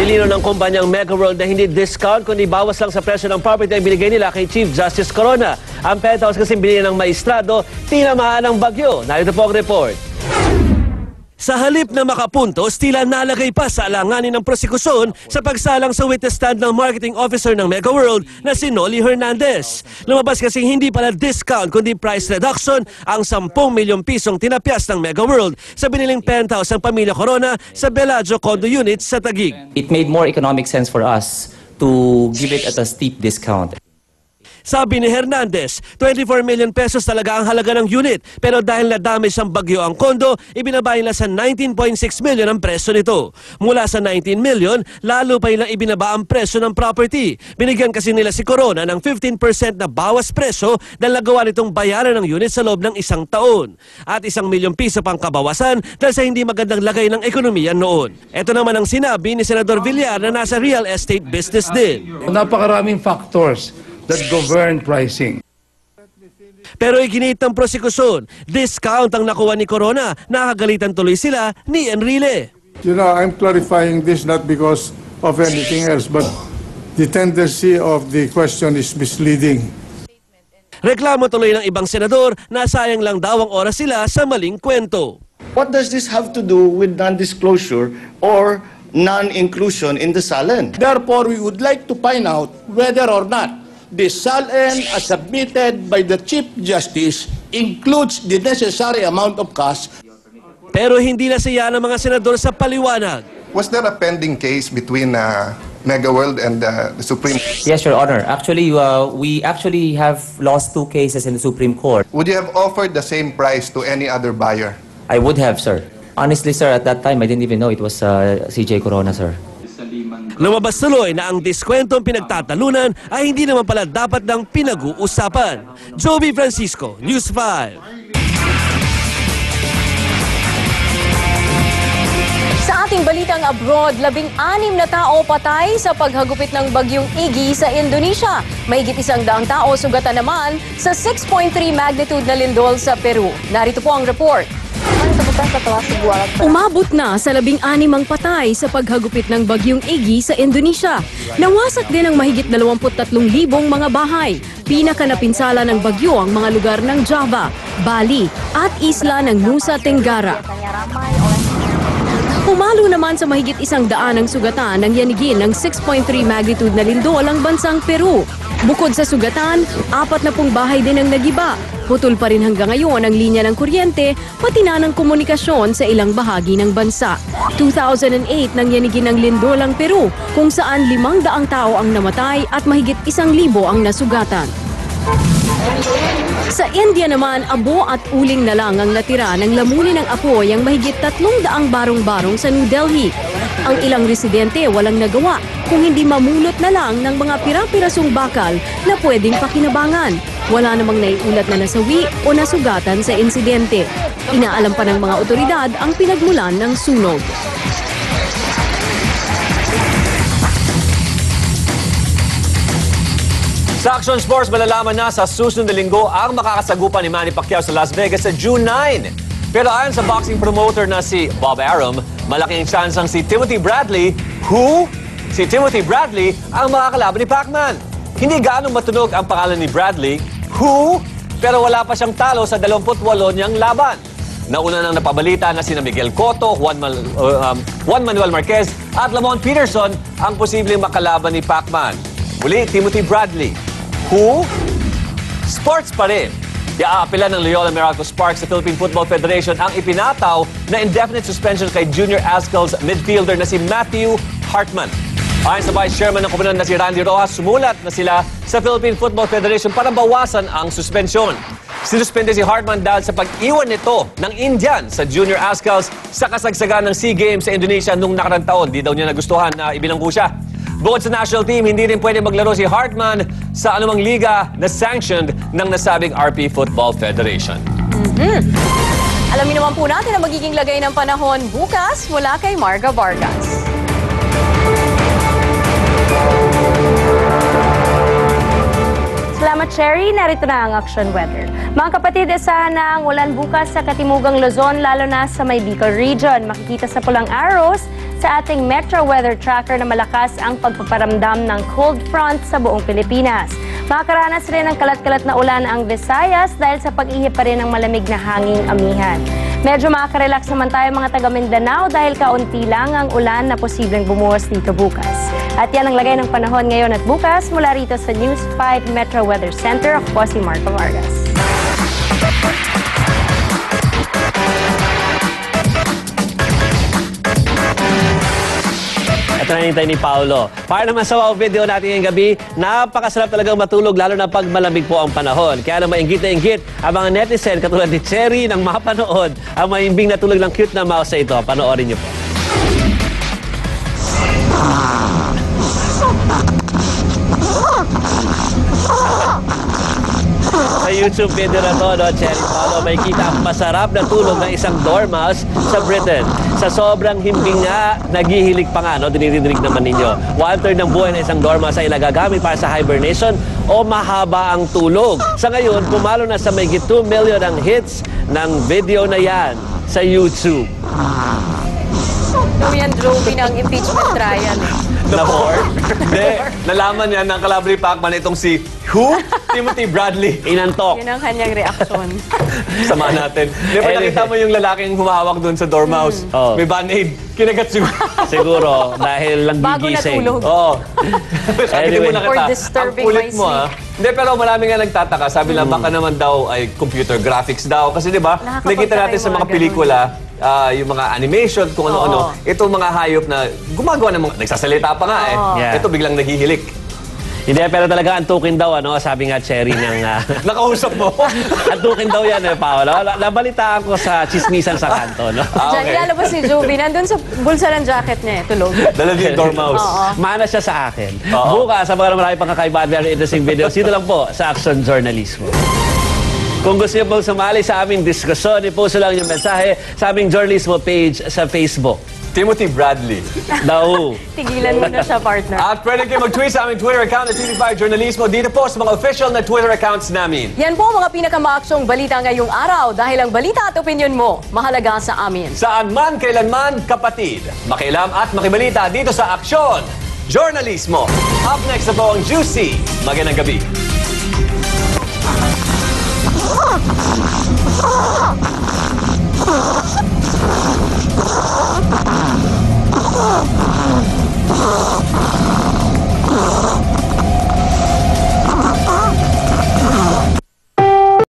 Nilino ng kumpanyang Mega World na hindi discount kundi bawas lang sa presyo ng property ang binigay nila kay Chief Justice Corona. Ang penthouse kasi binili ng maestrado, tinamaan ng bagyo. Narito po ang report. Sa halip na makapuntos, tila nalagay pa sa alanganin ng prosekusyon sa pagsalang sa witness stand ng marketing officer ng Mega World na si Noli Hernandez. Lumabas kasing hindi pala discount kundi price reduction ang 10 milyong pisong tinapyas ng Mega World sa biniling penthouse ng Pamilya Corona sa Bellagio Condo Units sa Taguig. It made more economic sense for us to give it at a steep discount. Sabi ni Hernandez, 24 million pesos talaga ang halaga ng unit. Pero dahil na-damage ang bagyo ang kondo, ibinaba nila sa 19.6 million ang presyo nito. Mula sa 19 million, lalo pa nilang ibinaba ang presyo ng property. Binigyan kasi nila si Corona ng 15% na bawas presyo dahil nagawa nitong bayaran ng unit sa loob ng 1 taon. At 1 milyong piso pang kabawasan dahil sa hindi magandang lagay ng ekonomiya noon. Ito naman ang sinabi ni Senador Villar na nasa real estate business din. Napakaraming factors that govern pricing. Pero iginit ng prosekusyon, discount ang nakuha ni Corona. Nakagalitan tuloy sila ni Enrile. You know, I'm clarifying this not because of anything else, but the tendency of the question is misleading. Reklamo tuloy ng ibang senador na sayang lang daw ang oras sila sa maling kwento. What does this have to do with non-disclosure or non-inclusion in the SALN? Therefore, we would like to find out whether or not the SALN as submitted by the Chief Justice includes the necessary amount of cash. Pero hindi na siya ng mga senador sa paliwanag. Was there a pending case between Mega World and the Supreme? Yes, Your Honor. Actually, we actually have lost 2 cases in the Supreme Court. Would you have offered the same price to any other buyer? I would have, sir. Honestly, sir, at that time, I didn't even know it was CJ Corona, sir. Lumabas tuloy na ang diskwentong pinagtatalunan ay hindi naman pala dapat ng pinag-uusapan. Joby Francisco, News 5. Sa ating balitang abroad, 16 na tao patay sa paghagupit ng bagyong Iggy sa Indonesia. Mahigit 100 tao sugatan naman sa 6.3 magnitude na lindol sa Peru. Narito po ang report. Umabot na sa 16 ang patay sa paghagupit ng bagyong Iggy sa Indonesia. Nawasak din ang mahigit 23,000 mga bahay. Pinakanapinsala ng bagyo ang mga lugar ng Java, Bali at isla ng Nusa Tenggara. Pumalo naman sa mahigit 100 ang sugatan ng yanigin ng 6.3 magnitude na lindol ang bansang Peru. Bukod sa sugatan, 40 bahay din ang nagiba. Putol pa rin hanggang ngayon ang linya ng kuryente, pati na ng komunikasyon sa ilang bahagi ng bansa. 2008 nang yanigin ng lindol ang Peru, kung saan 500 tao ang namatay at mahigit 1,000 ang nasugatan. Sa India naman, abo at uling na lang ang natira ng lamunin ng apoy ang mahigit 300 barong-barong sa New Delhi. Ang ilang residente walang nagawa kung hindi mamulot na lang ng mga pira-pirasong bakal na pwedeng pakinabangan. Wala namang naiulat na nasawi o nasugatan sa insidente. Inaalam pa ng mga otoridad ang pinagmulan ng sunog. Sa Action Sports, malalaman na sa susunod na linggo ang makakasagupan ni Manny Pacquiao sa Las Vegas sa June 9. Pero ayon sa boxing promoter na si Bob Arum, malaking chance ang si Timothy Bradley, si Timothy Bradley ang makakalaban ni Pacman. Hindi gaano matunog ang pangalan ni Bradley, pero wala pa siyang talo sa 28 niyang laban. Nauna nang napabalita na sina Miguel Cotto, Juan Manuel Marquez at Lamont Peterson ang posibleng makalaban ni Pacman. Muli, Timothy Bradley. Sports pa rin. Iaapila ng Loyola Meralco Sparks sa Philippine Football Federation ang ipinataw na indefinite suspension kay Junior Ascal's midfielder na si Matthew Hartman. Ayon sa Vice Chairman ng komunidad na si Randy Rojas, sumulat na sila sa Philippine Football Federation para bawasan ang suspensyon. Sinuspende si Hartman dahil sa pag-iwan nito ng Indian sa Junior Ascals sa kasagsagan ng SEA Games sa Indonesia noong nakarang taon. Di daw niya nagustuhan na ibilanggo siya. Bukod sa national team, hindi rin pwede maglaro si Hartman sa anumang liga na sanctioned ng nasabing RP Football Federation. Alamin naman po natin ang magiging lagay ng panahon bukas mula kay Marga Vargas. Salamat, Cherry. Narito na ang action weather. Mga kapatid, asahan na ang ulan bukas sa Katimugang Luzon, lalo na sa may Bicol region. Makikita sa pulang arrows sa ating Metro Weather Tracker na malakas ang pagpaparamdam ng cold front sa buong Pilipinas. Makakaranas rin ng kalat-kalat na ulan ang Visayas dahil sa pag-ihip pa rin ng malamig na hanging amihan. Medyo makaka-relax naman tayo mga taga Mindanao dahil kaunti lang ang ulan na posibleng bumuhos dito bukas. At yan ang lagay ng panahon ngayon at bukas mula rito sa News 5 Metro Weather Center. Ako po si Marco Vargas. Ito na hintay ni Paolo. Para naman sa wow video natin ngayong gabi, napakasarap talagang matulog lalo na pag malamig po ang panahon. Kaya naman inggit na inggit ang mga netizen katulad ni Cherry nang mapanood ang maimbing na tulog ng cute na mouse na ito. Panoorin niyo po. Sa YouTube video na to, no, Cherry Paolo, may kita ang masarap na tulog ng isang dormouse sa Britain. Sa sobrang himbing nga, naghihilig pa nga, no, dinirinig naman ninyo. 1/3 ng buhay ng isang dormouse ay nagagamit para sa hibernation o mahaba ang tulog. Sa ngayon, pumalo na sa mahigit 2 million ang hits ng video na yan sa YouTube. Yan, Joby, ng impeachment trial. Na board? Hindi. Nalaman niya ng Calabri Pacman itong si who? Timothy Bradley. Inantok. Yun ang kanyang reaksyon. Sama natin. Di ba nakita mo yung lalaking humahawak doon sa dormouse? Oh. May band-aid. Kinagat siguro. Siguro, dahil lang Bago gigising. natulog. Oo. Sabitin mo na For kita. disturbing Ang kulit my mo, ha? Hindi, pero marami nga nagtataka. Sabi lang, baka naman daw ay computer graphics daw. Kasi di ba, Nakakapagtaka nakita natin yung sa mga mga ganun. pelikula, yung mga animation, kung ano-ano. Ito mga hayop na gumagawa ng mga, nagsasalita pa nga eh. Yeah. Ito biglang naghihilik. Hindi, pero talaga antukin daw, ano, sabi nga Cherry ng... Nakausap mo? antukin daw yan, Paolo. Nabalitaan ko sa chismisan sa kanto, no? Diyan, ilalabas ni Joby. Nandun sa bulsa ng jacket niya, tulog. Dala din dormouse. Mana siya sa akin. Oo. Bukas, sa mga marami pang kakaiba at very interesting videos, dito lang po sa Action Journalismo. Kung gusto niyo pong sumali sa aming diskusyon, i-post lang yung mensahe sa aming journalismo page sa Facebook. Timothy Bradley. Daw. Tigilan mo na siya, partner. At pwede kayo mag-tweet sa aming Twitter account at TV5 Journalismo dito po sa mga official na Twitter accounts namin. Yan po ang mga pinakamaaksyong balita ngayong araw dahil ang balita at opinion mo mahalaga sa amin. Saan man, kailanman, kapatid. Makialam at makibalita dito sa Aksyon Journalismo. Up next na po ang Juicy. Magandang gabi.